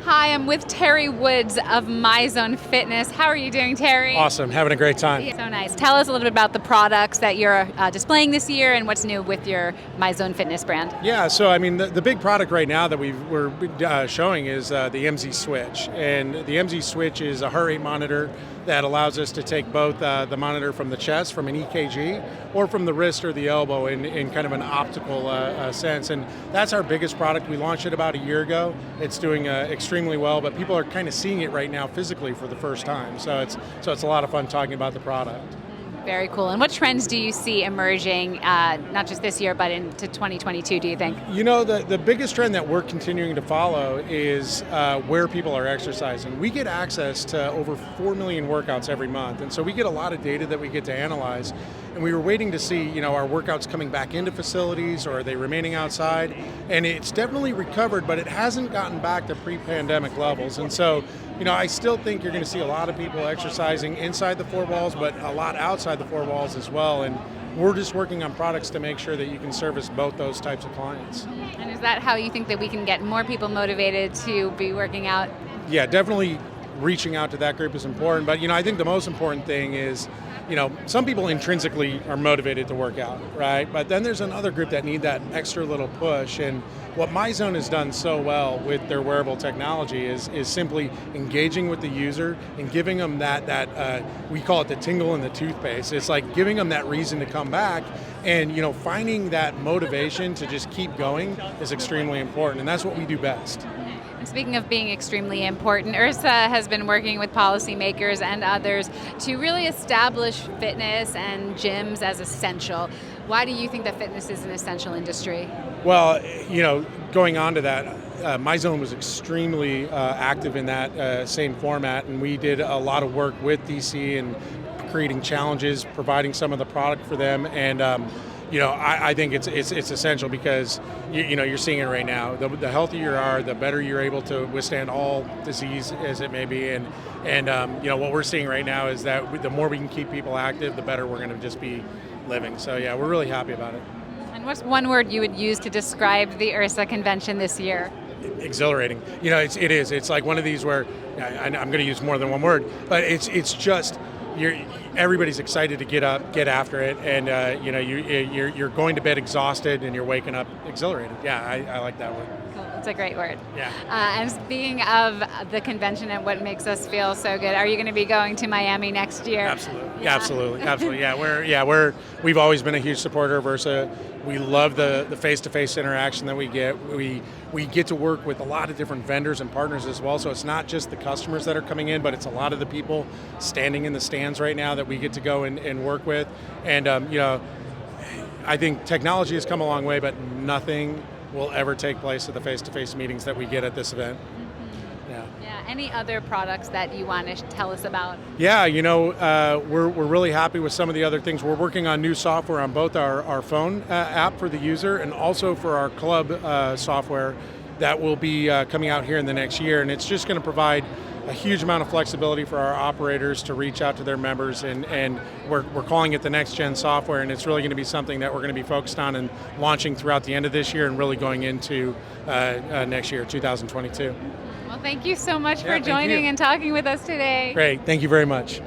Hi, I'm with Terry Woods of MyZone Fitness. How are you doing, Terry? Awesome, having a great time. Yeah, so nice. Tell us a little bit about the products that you're displaying this year and what's new with your MyZone Fitness brand. Yeah, so I mean, the big product right now that we're showing is the MZ Switch. And the MZ Switch is a heart rate monitor that allows us to take both the monitor from the chest, from an EKG, or from the wrist or the elbow in kind of an optical sense. And that's our biggest product. We launched it about a year ago. It's doing extremely well, but people are kind of seeing it right now physically for the first time. So it's a lot of fun talking about the product. Very cool. And what trends do you see emerging, not just this year, but into 2022, do you think? You know, the biggest trend that we're continuing to follow is where people are exercising. We get access to over 4 million workouts every month, and so we get a lot of data that we get to analyze. And we were waiting to see, are workouts coming back into facilities, or are they remaining outside? And it's definitely recovered, but it hasn't gotten back to pre-pandemic levels. And so, I still think you're going to see a lot of people exercising inside the four walls, but a lot outside the four walls as well. And we're just working on products to make sure that you can service both those types of clients. And is that how you think that we can get more people motivated to be working out? Yeah, definitely reaching out to that group is important. But, I think the most important thing is, some people intrinsically are motivated to work out, right? But then there's another group that need that extra little push. And what MyZone has done so well with their wearable technology is simply engaging with the user and giving them that we call it the tingle in the toothpaste. It's like giving them that reason to come back, and finding that motivation to just keep going is extremely important, and that's what we do best. And speaking of being extremely important, IHRSA has been working with policymakers and others to really establish fitness and gyms as essential. Why do you think that fitness is an essential industry? Well, going on to that, MyZone was extremely active in that same format, and we did a lot of work with DC and creating challenges, providing some of the product for them, and I think it's essential because you're seeing it right now. The healthier you are, the better you're able to withstand all disease as it may be, and what we're seeing right now is that the more we can keep people active, the better we're going to just be living. So yeah, we're really happy about it. And what's one word you would use to describe the IHRSA convention this year? Exhilarating. It is. It's like one of these where I'm going to use more than one word, but it's just. Everybody's excited to get up, get after it, and you're going to bed exhausted and you're waking up exhilarated. Yeah, I like that word. Cool. It's a great word. Yeah. And speaking of the convention and what makes us feel so good, are you going to be going to Miami next year? Absolutely. Yeah. Absolutely. Yeah, we've always been a huge supporter of IHRSA. We love the face-to-face interaction that we get. We get to work with a lot of different vendors and partners as well, so it's not just the customers that are coming in, but it's a lot of the people standing in the stands right now that we get to go and work with. And I think technology has come a long way, but nothing will ever take place at the face-to-face meetings that we get at this event. Yeah. Any other products that you want to tell us about? Yeah, we're really happy with some of the other things. We're working on new software on both our phone app for the user and also for our club software that will be coming out here in the next year. And it's just going to provide a huge amount of flexibility for our operators to reach out to their members, and we're calling it the next gen software, and it's really going to be something that we're going to be focused on and launching throughout the end of this year and really going into next year, 2022. Well, thank you so much for joining and talking with us today. Great, thank you very much.